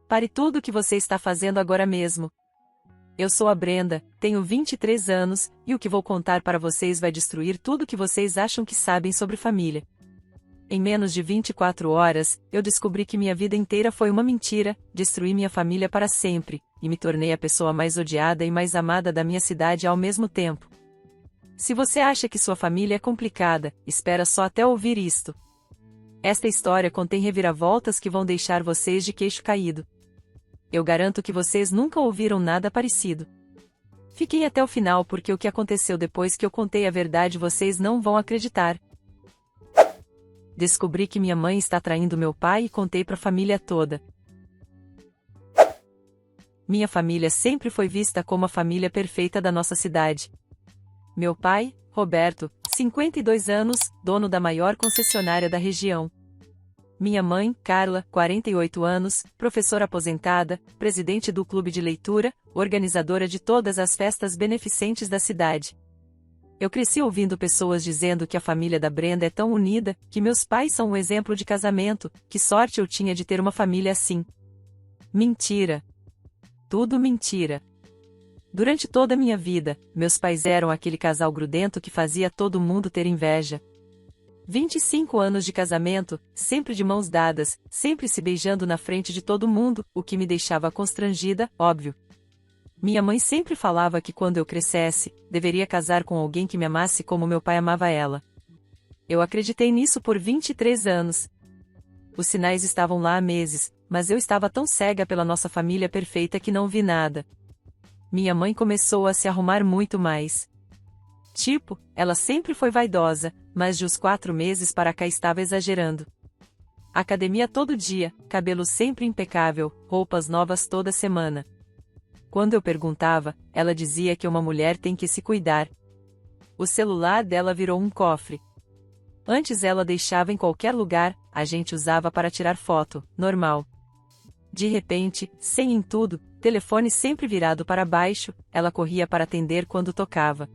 Pare tudo o que você está fazendo agora mesmo. Eu sou a Brenda, tenho 23 anos, e o que vou contar para vocês vai destruir tudo o que vocês acham que sabem sobre família. Em menos de 24 horas, eu descobri que minha vida inteira foi uma mentira, destruí minha família para sempre, e me tornei a pessoa mais odiada e mais amada da minha cidade ao mesmo tempo. Se você acha que sua família é complicada, espera só até ouvir isto. Esta história contém reviravoltas que vão deixar vocês de queixo caído. Eu garanto que vocês nunca ouviram nada parecido. Fiquem até o final porque o que aconteceu depois que eu contei a verdade vocês não vão acreditar. Descobri que minha mãe está traindo meu pai e contei para a família toda. Minha família sempre foi vista como a família perfeita da nossa cidade. Meu pai, Roberto, 52 anos, dono da maior concessionária da região. Minha mãe, Carla, 48 anos, professora aposentada, presidente do clube de leitura, organizadora de todas as festas beneficentes da cidade. Eu cresci ouvindo pessoas dizendo que a família da Brenda é tão unida, que meus pais são um exemplo de casamento, que sorte eu tinha de ter uma família assim. Mentira. Tudo mentira. Durante toda a minha vida, meus pais eram aquele casal grudento que fazia todo mundo ter inveja. 25 anos de casamento, sempre de mãos dadas, sempre se beijando na frente de todo mundo, o que me deixava constrangida, óbvio. Minha mãe sempre falava que quando eu crescesse, deveria casar com alguém que me amasse como meu pai amava ela. Eu acreditei nisso por 23 anos. Os sinais estavam lá há meses, mas eu estava tão cega pela nossa família perfeita que não vi nada. Minha mãe começou a se arrumar muito mais. Tipo, ela sempre foi vaidosa, mas de uns 4 meses para cá estava exagerando. Academia todo dia, cabelo sempre impecável, roupas novas toda semana. Quando eu perguntava, ela dizia que uma mulher tem que se cuidar. O celular dela virou um cofre. Antes ela deixava em qualquer lugar, a gente usava para tirar foto, normal. De repente, sem em tudo, telefone sempre virado para baixo, ela corria para atender quando tocava.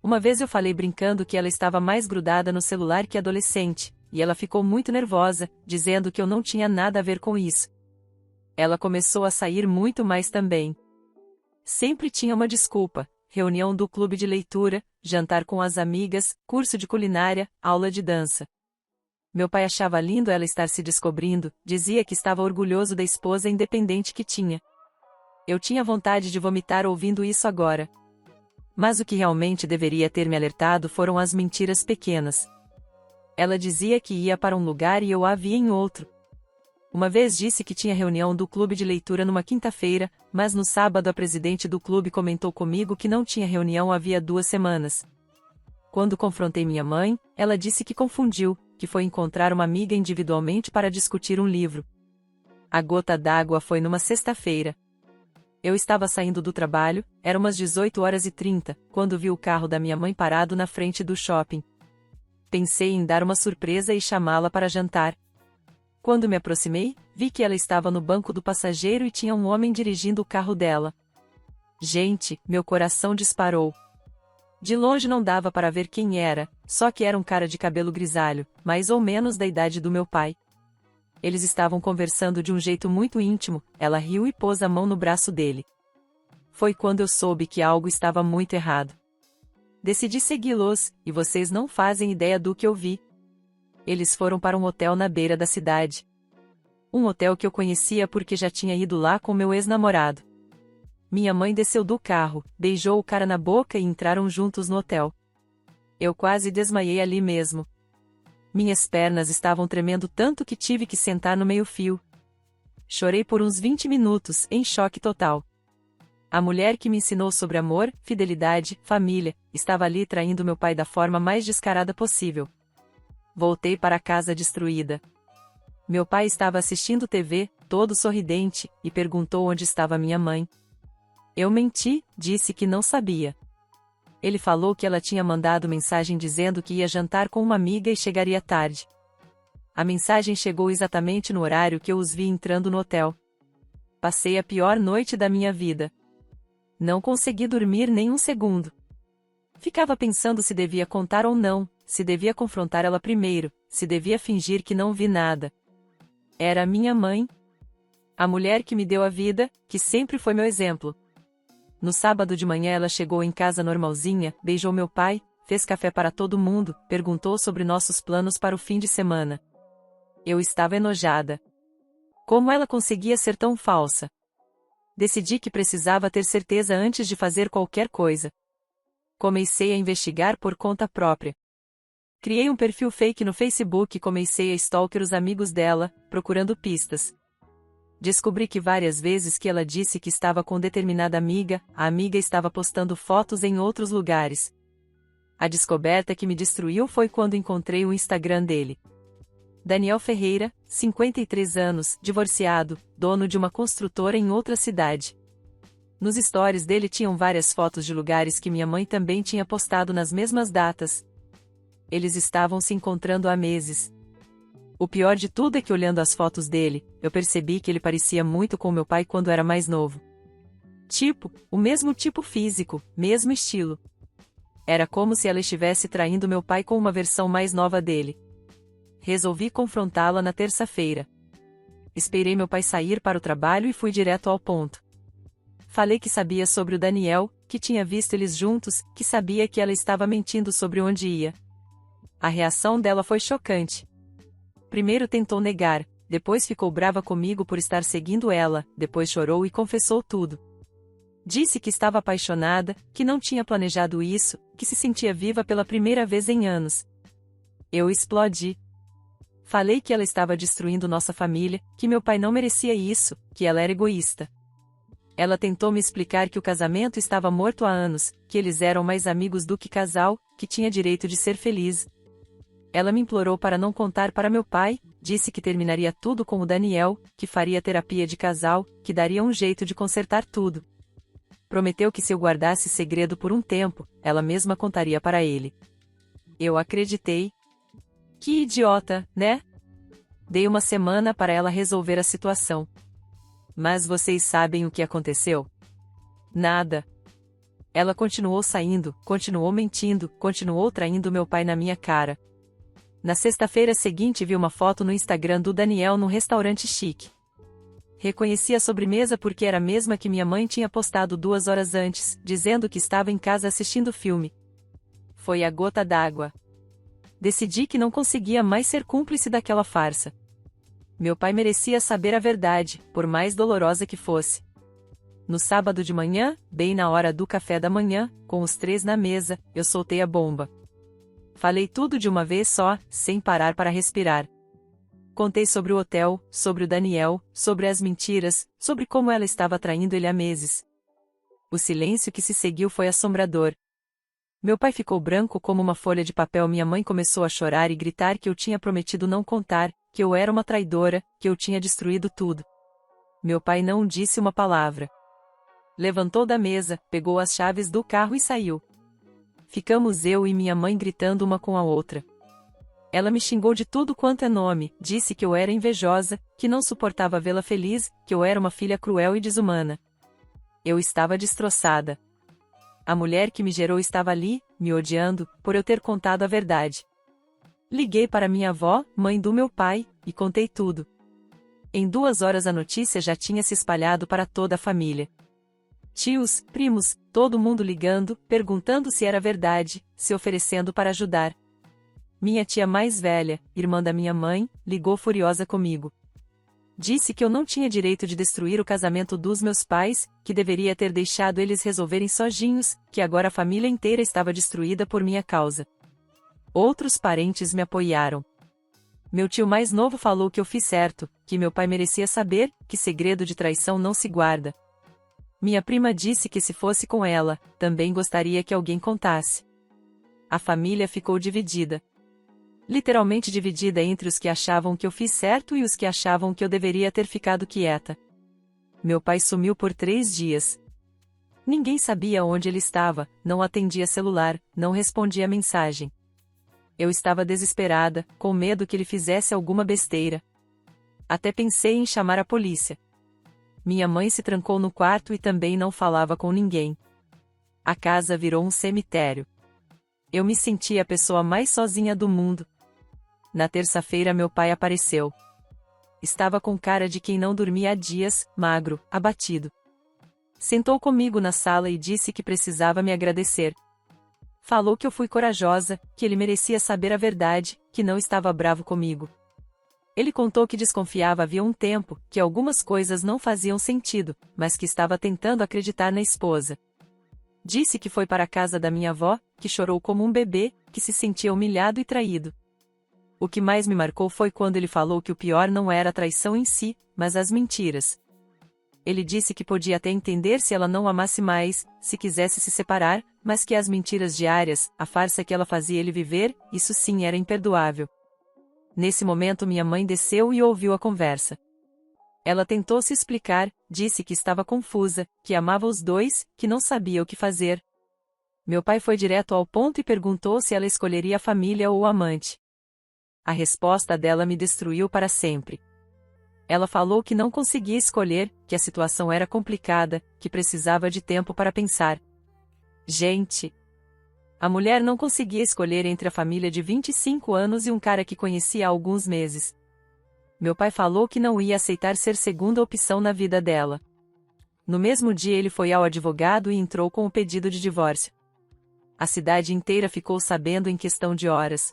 Uma vez eu falei brincando que ela estava mais grudada no celular que adolescente, e ela ficou muito nervosa, dizendo que eu não tinha nada a ver com isso. Ela começou a sair muito mais também. Sempre tinha uma desculpa: reunião do clube de leitura, jantar com as amigas, curso de culinária, aula de dança. Meu pai achava lindo ela estar se descobrindo, dizia que estava orgulhoso da esposa independente que tinha. Eu tinha vontade de vomitar ouvindo isso agora. Mas o que realmente deveria ter me alertado foram as mentiras pequenas. Ela dizia que ia para um lugar e eu a via em outro. Uma vez disse que tinha reunião do clube de leitura numa quinta-feira, mas no sábado a presidente do clube comentou comigo que não tinha reunião havia 2 semanas. Quando confrontei minha mãe, ela disse que confundiu, que foi encontrar uma amiga individualmente para discutir um livro. A gota d'água foi numa sexta-feira. Eu estava saindo do trabalho, eram umas 18h30, quando vi o carro da minha mãe parado na frente do shopping. Pensei em dar uma surpresa e chamá-la para jantar. Quando me aproximei, vi que ela estava no banco do passageiro e tinha um homem dirigindo o carro dela. Gente, meu coração disparou. De longe não dava para ver quem era, só que era um cara de cabelo grisalho, mais ou menos da idade do meu pai. Eles estavam conversando de um jeito muito íntimo, ela riu e pôs a mão no braço dele. Foi quando eu soube que algo estava muito errado. Decidi segui-los, e vocês não fazem ideia do que eu vi. Eles foram para um hotel na beira da cidade. Um hotel que eu conhecia porque já tinha ido lá com meu ex-namorado. Minha mãe desceu do carro, beijou o cara na boca e entraram juntos no hotel. Eu quase desmaiei ali mesmo. Minhas pernas estavam tremendo tanto que tive que sentar no meio-fio. Chorei por uns 20 minutos, em choque total. A mulher que me ensinou sobre amor, fidelidade, família, estava ali traindo meu pai da forma mais descarada possível. Voltei para casa destruída. Meu pai estava assistindo TV, todo sorridente, e perguntou onde estava minha mãe. Eu menti, disse que não sabia. Ele falou que ela tinha mandado mensagem dizendo que ia jantar com uma amiga e chegaria tarde. A mensagem chegou exatamente no horário que eu os vi entrando no hotel. Passei a pior noite da minha vida. Não consegui dormir nem um segundo. Ficava pensando se devia contar ou não, se devia confrontar ela primeiro, se devia fingir que não vi nada. Era minha mãe. A mulher que me deu a vida, que sempre foi meu exemplo. No sábado de manhã ela chegou em casa normalzinha, beijou meu pai, fez café para todo mundo, perguntou sobre nossos planos para o fim de semana. Eu estava enojada. Como ela conseguia ser tão falsa? Decidi que precisava ter certeza antes de fazer qualquer coisa. Comecei a investigar por conta própria. Criei um perfil fake no Facebook e comecei a stalker os amigos dela, procurando pistas. Descobri que várias vezes que ela disse que estava com determinada amiga, a amiga estava postando fotos em outros lugares. A descoberta que me destruiu foi quando encontrei o Instagram dele. Daniel Ferreira, 53 anos, divorciado, dono de uma construtora em outra cidade. Nos stories dele tinham várias fotos de lugares que minha mãe também tinha postado nas mesmas datas. Eles estavam se encontrando há meses. O pior de tudo é que olhando as fotos dele, eu percebi que ele parecia muito com meu pai quando era mais novo. O mesmo tipo físico, mesmo estilo. Era como se ela estivesse traindo meu pai com uma versão mais nova dele. Resolvi confrontá-la na terça-feira. Esperei meu pai sair para o trabalho e fui direto ao ponto. Falei que sabia sobre o Daniel, que tinha visto eles juntos, que sabia que ela estava mentindo sobre onde ia. A reação dela foi chocante. Primeiro tentou negar, depois ficou brava comigo por estar seguindo ela, depois chorou e confessou tudo. Disse que estava apaixonada, que não tinha planejado isso, que se sentia viva pela primeira vez em anos. Eu explodi. Falei que ela estava destruindo nossa família, que meu pai não merecia isso, que ela era egoísta. Ela tentou me explicar que o casamento estava morto há anos, que eles eram mais amigos do que casal, que tinha direito de ser feliz. Ela me implorou para não contar para meu pai, disse que terminaria tudo com o Daniel, que faria terapia de casal, que daria um jeito de consertar tudo. Prometeu que se eu guardasse segredo por um tempo, ela mesma contaria para ele. Eu acreditei. Que idiota, né? Dei uma semana para ela resolver a situação. Mas vocês sabem o que aconteceu? Nada. Ela continuou saindo, continuou mentindo, continuou traindo meu pai na minha cara. Na sexta-feira seguinte vi uma foto no Instagram do Daniel num restaurante chique. Reconheci a sobremesa porque era a mesma que minha mãe tinha postado 2 horas antes, dizendo que estava em casa assistindo filme. Foi a gota d'água. Decidi que não conseguia mais ser cúmplice daquela farsa. Meu pai merecia saber a verdade, por mais dolorosa que fosse. No sábado de manhã, bem na hora do café da manhã, com os 3 na mesa, eu soltei a bomba. Falei tudo de uma vez só, sem parar para respirar. Contei sobre o hotel, sobre o Daniel, sobre as mentiras, sobre como ela estava traindo ele há meses. O silêncio que se seguiu foi assombrador. Meu pai ficou branco como uma folha de papel. Minha mãe começou a chorar e gritar que eu tinha prometido não contar, que eu era uma traidora, que eu tinha destruído tudo. Meu pai não disse uma palavra. Levantou da mesa, pegou as chaves do carro e saiu. Ficamos eu e minha mãe gritando uma com a outra. Ela me xingou de tudo quanto é nome, disse que eu era invejosa, que não suportava vê-la feliz, que eu era uma filha cruel e desumana. Eu estava destroçada. A mulher que me gerou estava ali, me odiando, por eu ter contado a verdade. Liguei para minha avó, mãe do meu pai, e contei tudo. Em 2 horas a notícia já tinha se espalhado para toda a família. Tios, primos, todo mundo ligando, perguntando se era verdade, se oferecendo para ajudar. Minha tia mais velha, irmã da minha mãe, ligou furiosa comigo. Disse que eu não tinha direito de destruir o casamento dos meus pais, que deveria ter deixado eles resolverem sozinhos, que agora a família inteira estava destruída por minha causa. Outros parentes me apoiaram. Meu tio mais novo falou que eu fiz certo, que meu pai merecia saber, que segredo de traição não se guarda. Minha prima disse que se fosse com ela, também gostaria que alguém contasse. A família ficou dividida. Literalmente dividida entre os que achavam que eu fiz certo e os que achavam que eu deveria ter ficado quieta. Meu pai sumiu por 3 dias. Ninguém sabia onde ele estava, não atendia celular, não respondia mensagem. Eu estava desesperada, com medo que ele fizesse alguma besteira. Até pensei em chamar a polícia. Minha mãe se trancou no quarto e também não falava com ninguém. A casa virou um cemitério. Eu me senti a pessoa mais sozinha do mundo. Na terça-feira meu pai apareceu. Estava com cara de quem não dormia há dias, magro, abatido. Sentou comigo na sala e disse que precisava me agradecer. Falou que eu fui corajosa, que ele merecia saber a verdade, que não estava bravo comigo. Ele contou que desconfiava havia um tempo, que algumas coisas não faziam sentido, mas que estava tentando acreditar na esposa. Disse que foi para a casa da minha avó, que chorou como um bebê, que se sentia humilhado e traído. O que mais me marcou foi quando ele falou que o pior não era a traição em si, mas as mentiras. Ele disse que podia até entender se ela não o amasse mais, se quisesse se separar, mas que as mentiras diárias, a farsa que ela fazia ele viver, isso sim era imperdoável. Nesse momento minha mãe desceu e ouviu a conversa. Ela tentou se explicar, disse que estava confusa, que amava os dois, que não sabia o que fazer. Meu pai foi direto ao ponto e perguntou se ela escolheria a família ou o amante. A resposta dela me destruiu para sempre. Ela falou que não conseguia escolher, que a situação era complicada, que precisava de tempo para pensar. Gente! A mulher não conseguia escolher entre a família de 25 anos e um cara que conhecia há alguns meses. Meu pai falou que não ia aceitar ser segunda opção na vida dela. No mesmo dia ele foi ao advogado e entrou com o pedido de divórcio. A cidade inteira ficou sabendo em questão de horas.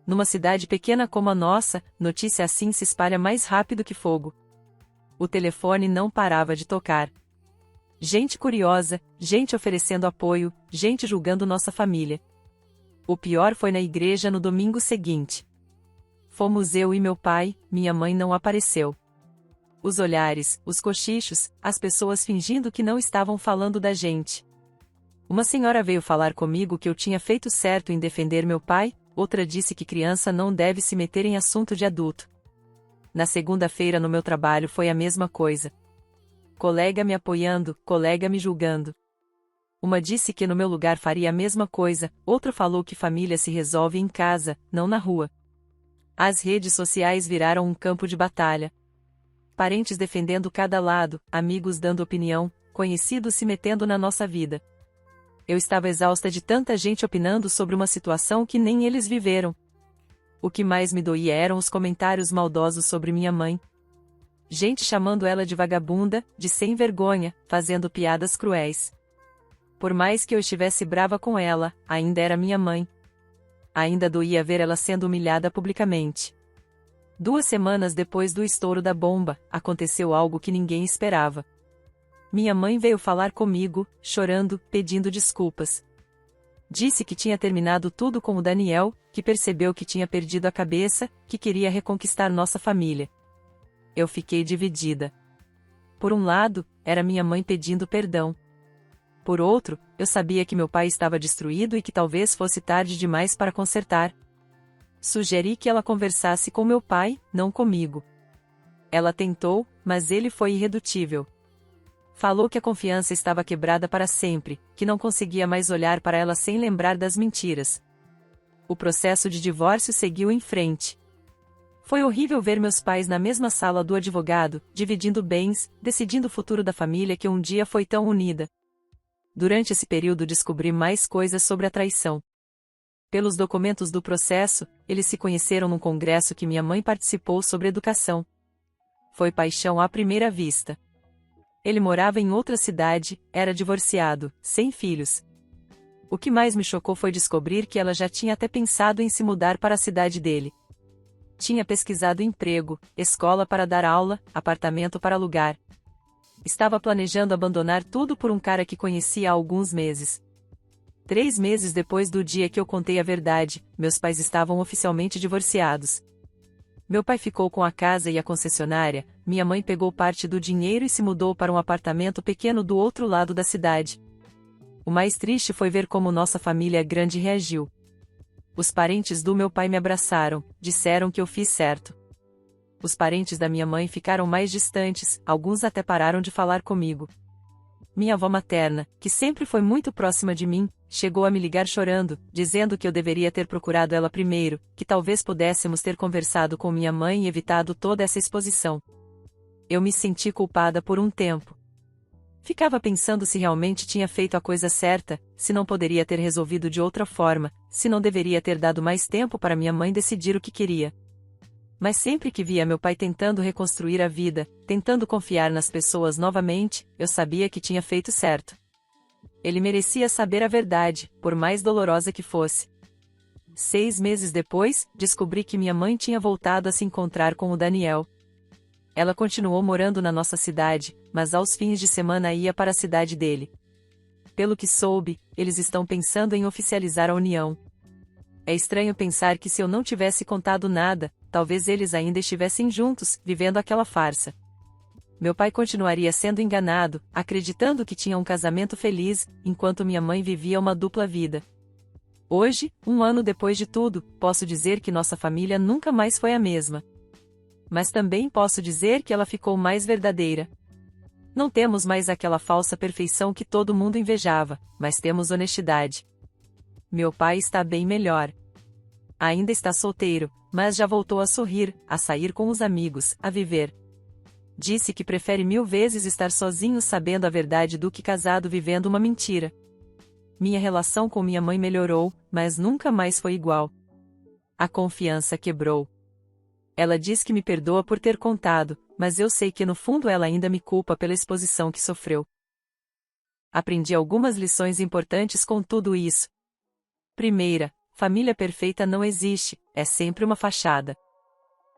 Numa cidade pequena como a nossa, notícia assim se espalha mais rápido que fogo. O telefone não parava de tocar. Gente curiosa, gente oferecendo apoio, gente julgando nossa família. O pior foi na igreja no domingo seguinte. Fomos eu e meu pai, minha mãe não apareceu. Os olhares, os cochichos, as pessoas fingindo que não estavam falando da gente. Uma senhora veio falar comigo que eu tinha feito certo em defender meu pai, outra disse que criança não deve se meter em assunto de adulto. Na segunda-feira no meu trabalho foi a mesma coisa. Colega me apoiando, colega me julgando. Uma disse que no meu lugar faria a mesma coisa, outra falou que família se resolve em casa, não na rua. As redes sociais viraram um campo de batalha. Parentes defendendo cada lado, amigos dando opinião, conhecidos se metendo na nossa vida. Eu estava exausta de tanta gente opinando sobre uma situação que nem eles viveram. O que mais me doía eram os comentários maldosos sobre minha mãe. Gente chamando ela de vagabunda, de sem vergonha, fazendo piadas cruéis. Por mais que eu estivesse brava com ela, ainda era minha mãe. Ainda doía ver ela sendo humilhada publicamente. 2 semanas depois do estouro da bomba, aconteceu algo que ninguém esperava. Minha mãe veio falar comigo, chorando, pedindo desculpas. Disse que tinha terminado tudo com o Daniel, que percebeu que tinha perdido a cabeça, que queria reconquistar nossa família. Eu fiquei dividida. Por um lado, era minha mãe pedindo perdão. Por outro, eu sabia que meu pai estava destruído e que talvez fosse tarde demais para consertar. Sugeri que ela conversasse com meu pai, não comigo. Ela tentou, mas ele foi irredutível. Falou que a confiança estava quebrada para sempre, que não conseguia mais olhar para ela sem lembrar das mentiras. O processo de divórcio seguiu em frente. Foi horrível ver meus pais na mesma sala do advogado, dividindo bens, decidindo o futuro da família que um dia foi tão unida. Durante esse período descobri mais coisas sobre a traição. Pelos documentos do processo, eles se conheceram num congresso que minha mãe participou sobre educação. Foi paixão à primeira vista. Ele morava em outra cidade, era divorciado, sem filhos. O que mais me chocou foi descobrir que ela já tinha até pensado em se mudar para a cidade dele. Tinha pesquisado emprego, escola para dar aula, apartamento para alugar. Estava planejando abandonar tudo por um cara que conhecia há alguns meses. 3 meses depois do dia que eu contei a verdade, meus pais estavam oficialmente divorciados. Meu pai ficou com a casa e a concessionária, minha mãe pegou parte do dinheiro e se mudou para um apartamento pequeno do outro lado da cidade. O mais triste foi ver como nossa família grande reagiu. Os parentes do meu pai me abraçaram, disseram que eu fiz certo. Os parentes da minha mãe ficaram mais distantes, alguns até pararam de falar comigo. Minha avó materna, que sempre foi muito próxima de mim, chegou a me ligar chorando, dizendo que eu deveria ter procurado ela primeiro, que talvez pudéssemos ter conversado com minha mãe e evitado toda essa exposição. Eu me senti culpada por um tempo. Ficava pensando se realmente tinha feito a coisa certa, se não poderia ter resolvido de outra forma, se não deveria ter dado mais tempo para minha mãe decidir o que queria. Mas sempre que via meu pai tentando reconstruir a vida, tentando confiar nas pessoas novamente, eu sabia que tinha feito certo. Ele merecia saber a verdade, por mais dolorosa que fosse. 6 meses depois, descobri que minha mãe tinha voltado a se encontrar com o Daniel. Ela continuou morando na nossa cidade, mas aos fins de semana ia para a cidade dele. Pelo que soube, eles estão pensando em oficializar a união. É estranho pensar que se eu não tivesse contado nada, talvez eles ainda estivessem juntos, vivendo aquela farsa. Meu pai continuaria sendo enganado, acreditando que tinha um casamento feliz, enquanto minha mãe vivia uma dupla vida. Hoje, 1 ano depois de tudo, posso dizer que nossa família nunca mais foi a mesma. Mas também posso dizer que ela ficou mais verdadeira. Não temos mais aquela falsa perfeição que todo mundo invejava, mas temos honestidade. Meu pai está bem melhor. Ainda está solteiro, mas já voltou a sorrir, a sair com os amigos, a viver. Disse que prefere 1000 vezes estar sozinho sabendo a verdade do que casado vivendo uma mentira. Minha relação com minha mãe melhorou, mas nunca mais foi igual. A confiança quebrou. Ela diz que me perdoa por ter contado, mas eu sei que no fundo ela ainda me culpa pela exposição que sofreu. Aprendi algumas lições importantes com tudo isso. Primeira, família perfeita não existe, é sempre uma fachada.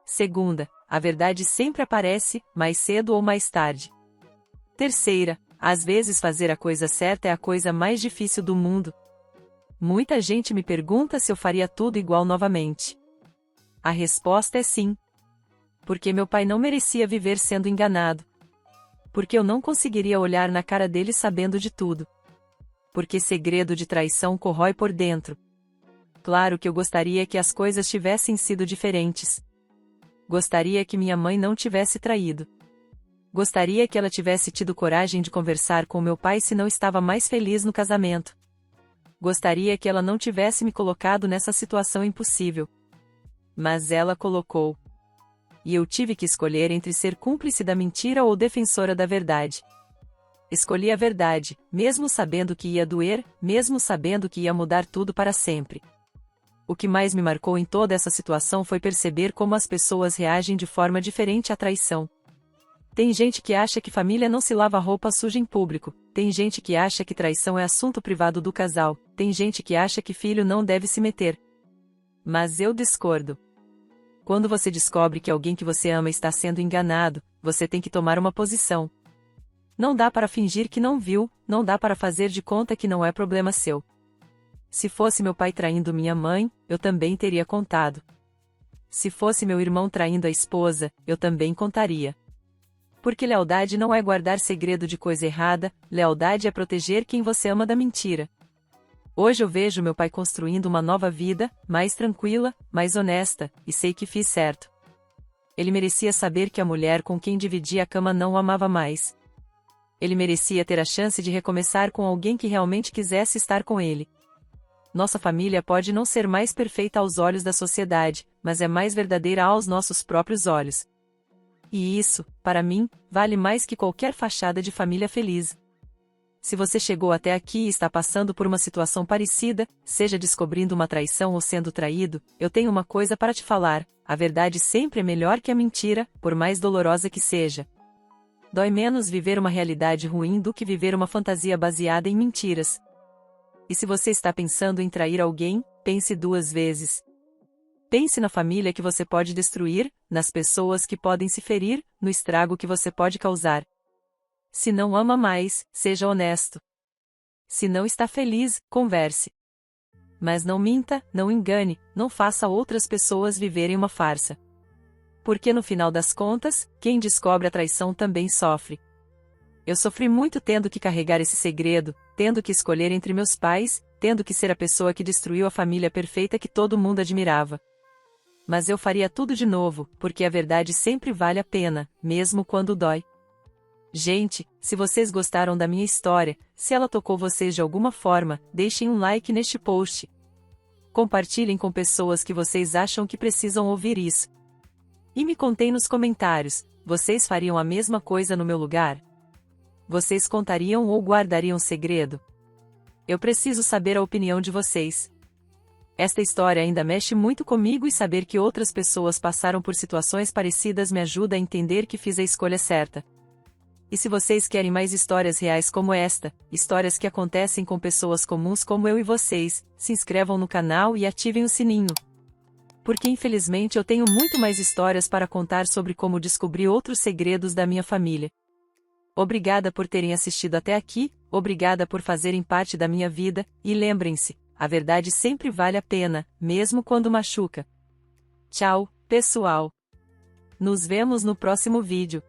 Segunda, a verdade sempre aparece, mais cedo ou mais tarde. Terceira, às vezes fazer a coisa certa é a coisa mais difícil do mundo. Muita gente me pergunta se eu faria tudo igual novamente. A resposta é sim. Porque meu pai não merecia viver sendo enganado. Porque eu não conseguiria olhar na cara dele sabendo de tudo. Porque segredo de traição corrói por dentro. Claro que eu gostaria que as coisas tivessem sido diferentes. Gostaria que minha mãe não tivesse traído. Gostaria que ela tivesse tido coragem de conversar com meu pai se não estava mais feliz no casamento. Gostaria que ela não tivesse me colocado nessa situação impossível. Mas ela colocou. E eu tive que escolher entre ser cúmplice da mentira ou defensora da verdade. Escolhi a verdade, mesmo sabendo que ia doer, mesmo sabendo que ia mudar tudo para sempre. O que mais me marcou em toda essa situação foi perceber como as pessoas reagem de forma diferente à traição. Tem gente que acha que família não se lava roupa suja em público, tem gente que acha que traição é assunto privado do casal, tem gente que acha que filho não deve se meter. Mas eu discordo. Quando você descobre que alguém que você ama está sendo enganado, você tem que tomar uma posição. Não dá para fingir que não viu, não dá para fazer de conta que não é problema seu. Se fosse meu pai traindo minha mãe, eu também teria contado. Se fosse meu irmão traindo a esposa, eu também contaria. Porque lealdade não é guardar segredo de coisa errada, lealdade é proteger quem você ama da mentira. Hoje eu vejo meu pai construindo uma nova vida, mais tranquila, mais honesta, e sei que fiz certo. Ele merecia saber que a mulher com quem dividia a cama não o amava mais. Ele merecia ter a chance de recomeçar com alguém que realmente quisesse estar com ele. Nossa família pode não ser mais perfeita aos olhos da sociedade, mas é mais verdadeira aos nossos próprios olhos. E isso, para mim, vale mais que qualquer fachada de família feliz. Se você chegou até aqui e está passando por uma situação parecida, seja descobrindo uma traição ou sendo traído, eu tenho uma coisa para te falar: a verdade sempre é melhor que a mentira, por mais dolorosa que seja. Dói menos viver uma realidade ruim do que viver uma fantasia baseada em mentiras. E se você está pensando em trair alguém, pense 2 vezes. Pense na família que você pode destruir, nas pessoas que podem se ferir, no estrago que você pode causar. Se não ama mais, seja honesto. Se não está feliz, converse. Mas não minta, não engane, não faça outras pessoas viverem uma farsa. Porque no final das contas, quem descobre a traição também sofre. Eu sofri muito tendo que carregar esse segredo, tendo que escolher entre meus pais, tendo que ser a pessoa que destruiu a família perfeita que todo mundo admirava. Mas eu faria tudo de novo, porque a verdade sempre vale a pena, mesmo quando dói. Gente, se vocês gostaram da minha história, se ela tocou vocês de alguma forma, deixem um like neste post. Compartilhem com pessoas que vocês acham que precisam ouvir isso. E me contem nos comentários, vocês fariam a mesma coisa no meu lugar? Vocês contariam ou guardariam segredo? Eu preciso saber a opinião de vocês. Esta história ainda mexe muito comigo e saber que outras pessoas passaram por situações parecidas me ajuda a entender que fiz a escolha certa. E se vocês querem mais histórias reais como esta, histórias que acontecem com pessoas comuns como eu e vocês, se inscrevam no canal e ativem o sininho. Porque infelizmente eu tenho muito mais histórias para contar sobre como descobri outros segredos da minha família. Obrigada por terem assistido até aqui, obrigada por fazerem parte da minha vida, e lembrem-se, a verdade sempre vale a pena, mesmo quando machuca. Tchau, pessoal! Nos vemos no próximo vídeo.